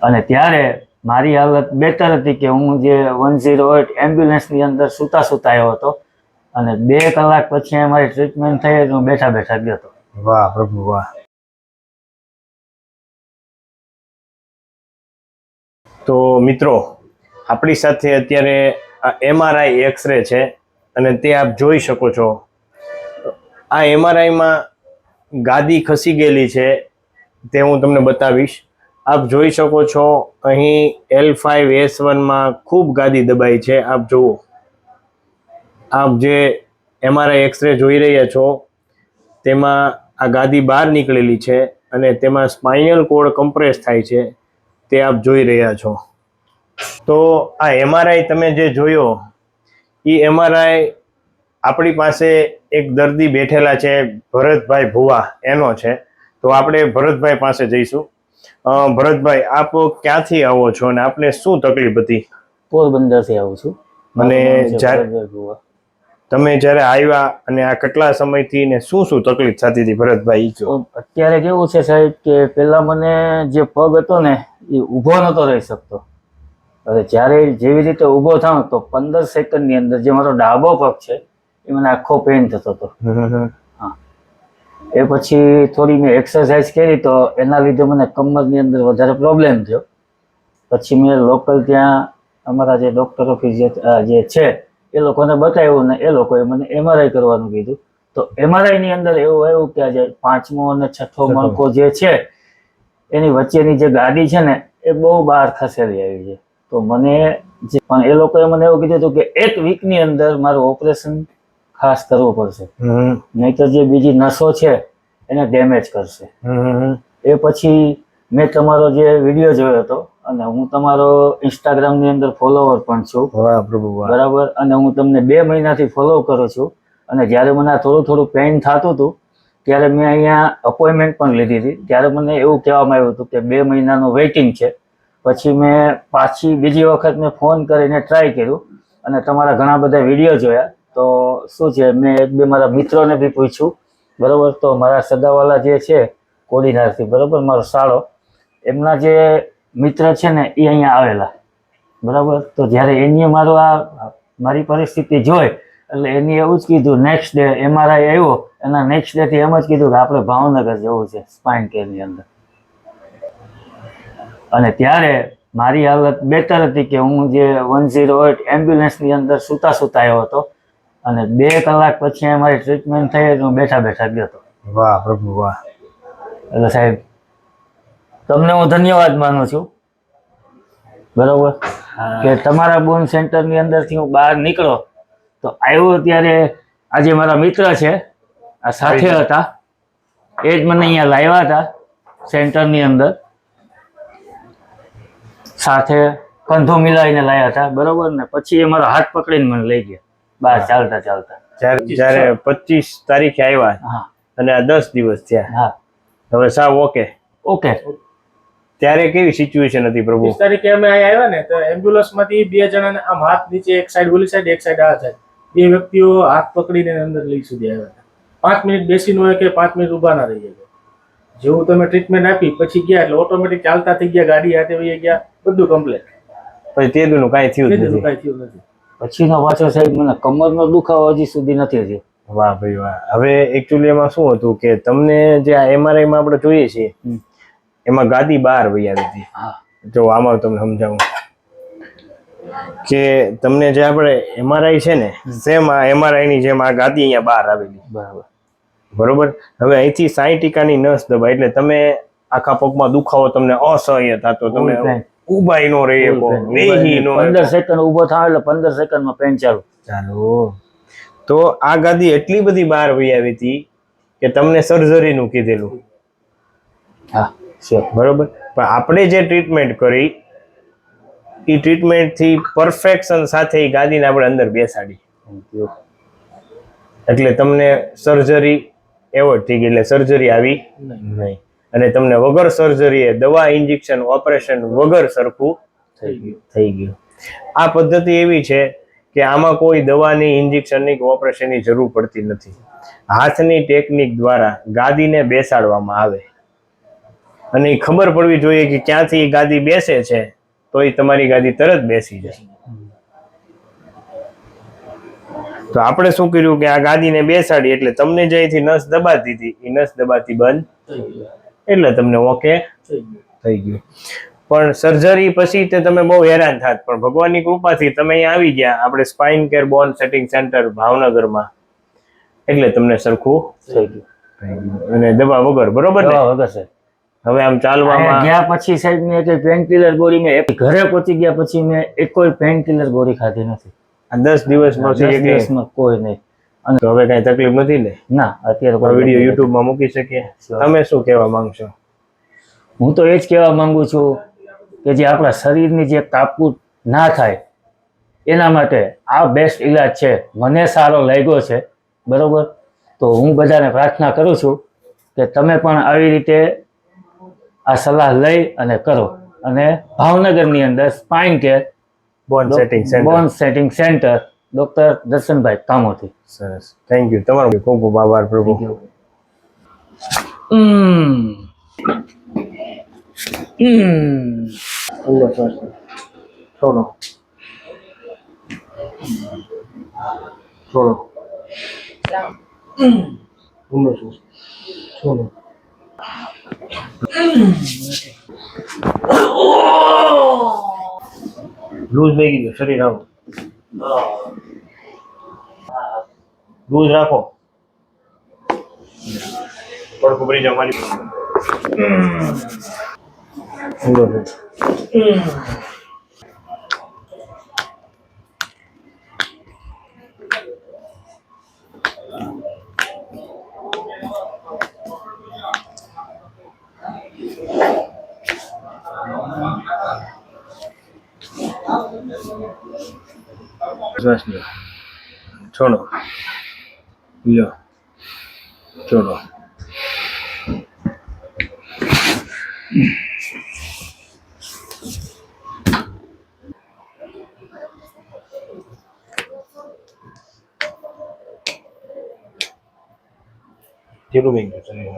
અને ત્યારે મારી હાલત બેટર હતી કે હું જે 108 એમ્બ્યુલન્સની અંદર સૂતા આવ્યો હતો અને 2 કલાક પછી અમારી ટ્રીટમેન્ટ થઈ તો હું બેઠા ગયો હતો. વાહ પ્રભુ વાહ. તો મિત્રો આપણી સાથે અત્યારે MRI એક્સરે છે અને તે આપ જોઈ શકો છો. આ MRIમાં ગાદી ખસી ગયેલી છે તે હું તમને બતાવીશ. આપ જોઈ શકો છો અહીં L5S1માં ખૂબ ગાદી દબાઈ છે. આપ જુઓ, આપ જે MRI એક્સરે જોઈ રહ્યા છો તેમાં આ ગાદી બહાર નીકળેલી છે અને તેમાં સ્પાઇનલ કોડ કમ્પ્રેસ થાય છે તે આપ જોઈ રહ્યા છો. તો આ MRI તમે જે જોયો એ MRI આપણી પાસે એક દર્દી બેઠેલા છે ભરતભાઈ ભુવા એનો છે. તો આપણે ભરતભાઈ પાસે જઈશું. ભરતભાઈ, આપ ક્યાંથી આવો છો અને આપને શું તકલીફ હતી? પોરબંદરથી આવું છું. અને તમે જ્યારે આવ્યા અને આ કેટલા સમયથી ને શું તકલીફ થતી હતી ભરતભાઈ? અત્યારે કેવું છે સાહેબ કે પેલા મને જે પગ હતો ને એ ઊભો નતો રહી શકતો. હવે જ્યારે જેવી રીતે ઊભો થાવ તો 15 સેકન્ડની અંદર જે મારો ડાબો પગ છે એ મને આખો પેઇન થતો હતો. હા, એ પછી થોડી મેં એક્સરસાઇઝ કરી તો એના લીધે મને કમરની અંદર વધારે પ્રોબ્લેમ થયો. પછી મેં લોકલ ત્યાં અમારા જે ડૉક્ટરો જે છે એ લોકોને બતાવ્યું ને એ લોકોએ મને MRI કરવાનું કીધું. તો MRIની અંદર એવું આવ્યું કે આજે 5મો અને 6થો મણકો જે છે એની વચ્ચેની જે ગાદી છે ને એ બહુ બહાર ખસેલી આવી છે. તો મને પણ એ લોકોએ મને એવું કીધું હતું કે 1 વીકની અંદર મારું ઓપરેશન ખાસ કરવું પડશે, નહીંતર જે બીજી નસો છે એને ડેમેજ કરશે. એ પછી મેં તમારો જે વિડીયો જોયો હતો અને હું તમારો ઇન્સ્ટાગ્રામની અંદર ફોલોવર પણ છું. બરાબર. અને હું તમને 2 મહિનાથી ફોલો કરું છું. અને જ્યારે મને આ થોડું પેઇન થતું હતું ત્યારે મેં અહીંયા અપોઇન્ટમેન્ટ પણ લીધી હતી. ત્યારે મને એવું કહેવામાં આવ્યું હતું કે 2 મહિનાનું વેઇટિંગ છે. પછી મેં બીજી વખત મેં ફોન કરીને ટ્રાય કર્યું અને તમારા ઘણા બધા વિડીયો જોયા. તો શું છે, મેં 1-2 મારા મિત્રોને બી પૂછ્યું. બરાબર. તો મારા સગાવાલા જે છે કોડીનારથી, બરાબર, મારો સાળો, એમના જે મિત્ર છે ને એ અહીંયા આવેલા. બરાબર. તો જ્યારે એની મારી પરિસ્થિતિ જોઈ એટલે એની એવું જ કીધું, નેક્સ્ટ ડે MRI આવ્યો એના નેક્સ્ટ ડેથી એમ જ કીધું કે આપણે ભાવનગર જવું છે સ્પાઇન કેરની અંદર. અને ત્યારે મારી હાલત બેટર હતી કે હું જે 108 એમ્બ્યુલન્સની અંદર સૂતા આવ્યો હતો અને 2 કલાક પછી અમારી ટ્રીટમેન્ટ થઈ તો હું બેઠા ગયો હતો. વાહ પ્રભુ વાહ. એટલે સાહેબ તમને હું ધન્યવાદ માનું છું. બરોબર. કે તમારા બોન સેન્ટરની અંદરથી હું બહાર નીકળો તો આવ્યો ત્યારે આજે મારા મિત્ર છે આ સાથે હતા એ જ મને અહીંયા લાવ્યા હતા સેન્ટરની અંદર, સાથે કંધો મિલાવીને લાવ્યા હતા. બરોબર ને. પછી એ મારો હાથ પકડીને મને લઈ ગયા બહાર ચાલતા. જ્યારે 25 તારીખે આવ્યા અને આ 10 દિવસ થયા. હા, હવે સાવ ઓકે. ત્યારે કેવી સિચ્યુએશન હતી પ્રભુ? 30 તારીખે અમે અહીંયા આવ્યા ને તો એમ્બ્યુલન્સમાંથી 2 જણાને આમ હાથ નીચે, એક સાઈડ ઓલી સાઈડ, એક સાઈડ આ સાઈડ, 2 વ્યક્તિઓ હાથ પકડીને અંદર લઈ સુધી આવ્યા હતા. 5 મિનિટ બેસીને હોય કે 5 મિનિટ ઊભા ના રહી ગયા. જેવું તમે ટ્રીટમેન્ટ આપી પછી ગયા એટલે ઓટોમેટિક ચાલતા થઈ ગયા, ગાડી હાથે વહી ગયા, બધું કમ્પ્લીટ. પછી તે દુનું કાંઈ થયું નથી. પછીનો પાછો સાહેબ મને કમરનો દુખાવો હજી સુધી નથી થયો. વાહ ભાઈ વાહ. હવે એકચ્યુઅલી એમાં શું હતું કે તમને જે આ MRIમાં આપણે જોઈએ છીએ એમાં ગાદી બહાર વહી આવી હતી. જો આમાં તમને સમજાવું કે તમને જે આપણે MRI છે ને સેમ આ MRI ની જેમ આ ગાદી અહીંયા બહાર આવેલી. બરોબર. હવે અહીંથી 60% નસ દબાય એટલે તમે આખા પગમાં દુખાવો તમને અસહ્ય થતો, તમે ઊભાઈ નો રહી શકો, બેહી નો. 15 સેકન્ડ ઊભો થાવ એટલે 15 સેકન્ડમાં પેન ચાલુ. તો આ ગાદી એટલી બધી બહાર વહી આવી હતી કે તમને સર્જરીનું કીધેલું. હા, બરોબર. પણ આપણે જે ટ્રીટમેન્ટ કરી એ ટ્રીટમેન્ટથી પરફેક્શન સાથે એ ગાદીને આપણે અંદર બેસાડી એટલે તમને સર્જરી એવોર્ડ થઈ ગઈ. એટલે સર્જરી આવી નહીં અને તમને વગર સર્જરીએ દવા, ઇન્જેક્શન, ઓપરેશન વગર સરખું થઈ ગયું. આ પદ્ધતિ એવી છે કે આમાં કોઈ દવાની, ઇન્જેક્શનની કે ઓપરેશનની જરૂર પડતી નથી. હાથની ટેકનિક દ્વારા ગાદીને બેસાડવામાં આવે અને એ ખબર પડવી જોઈએ કે ક્યાંથી એ ગાદી બેસે છે, તો એ તમારી ગાદી તરત બેસી જાય. તો આપણે શું કર્યું કે આ ગાદીને બેસાડી એટલે તમને જે અહીંથી નસ દબાતી હતી એ નસ દબાતી બંધ, થઈ ગયું. એટલે તમને ઓકે થઈ ગયું. થઈ ગયું. પણ સર્જરી પછી તે તમે બહુ હેરાન થાત, પણ ભગવાનની કૃપાથી તમે અહીંયા આવી ગયા આપણે spine care bone setting centre ભાવનગરમાં, એટલે તમને સરખું થઈ ગયું. થઈ ગયું. અને દવા વગર, બરોબર ને? દવા વગર સાહેબ. હવે આમ અહીંયા ચાલવામાં ગયા પછી સાહેબ મેં એક પેન કિલર ગોળી મેં ઘરે પહોંચી ગયા પછી મેં એક કોઈ પેન કિલર ગોળી ખાધી નથી. આ 10 દિવસમાં 10 એકલી દિવસમાં કોઈ નહીં. તો હવે કઈ તકલીફ નથી ને? ના અત્યારે આ કોઈ વિડીયો તકલીફ યુટ્યુબમાં મૂકી શકીએ? Sure. તમે શું કહેવા માંગશો? હું તો એ જ કહેવા માંગુ છું કે જે આપણા શરીરની જે કાપકૂટ ના થાય એના માટે આ બેસ્ટ ઈલાજ છે. મને સારો લાગ્યો છે, બરોબર. તો હું બધાને પ્રાર્થના કરું છું કે તમે પણ આવી રીતે આ સલાહ લઈ અને કરો. અને ભાવનગરની અંદર spine care bone setting centre. Bone setting centre doctor Darshanbhai Kamothi. સરસ, થેન્ક યુ. તમારો ખૂબ ખૂબ આભાર પ્રભુ. ઊંડો શ્વાસ લો. છોડો છોડો. ઊંડો શ્વાસ છોડો. લૂઝ લઈ ગયો શરીર, આવો લૂઝ રાખો. થોડુંક ઉભરી જાઓ મારી પાસે. ઊંડો શ્વાસ. શ્વાસ લો. છોડો. લો. છોડો. ઢીલું મેં ગયું શરીર.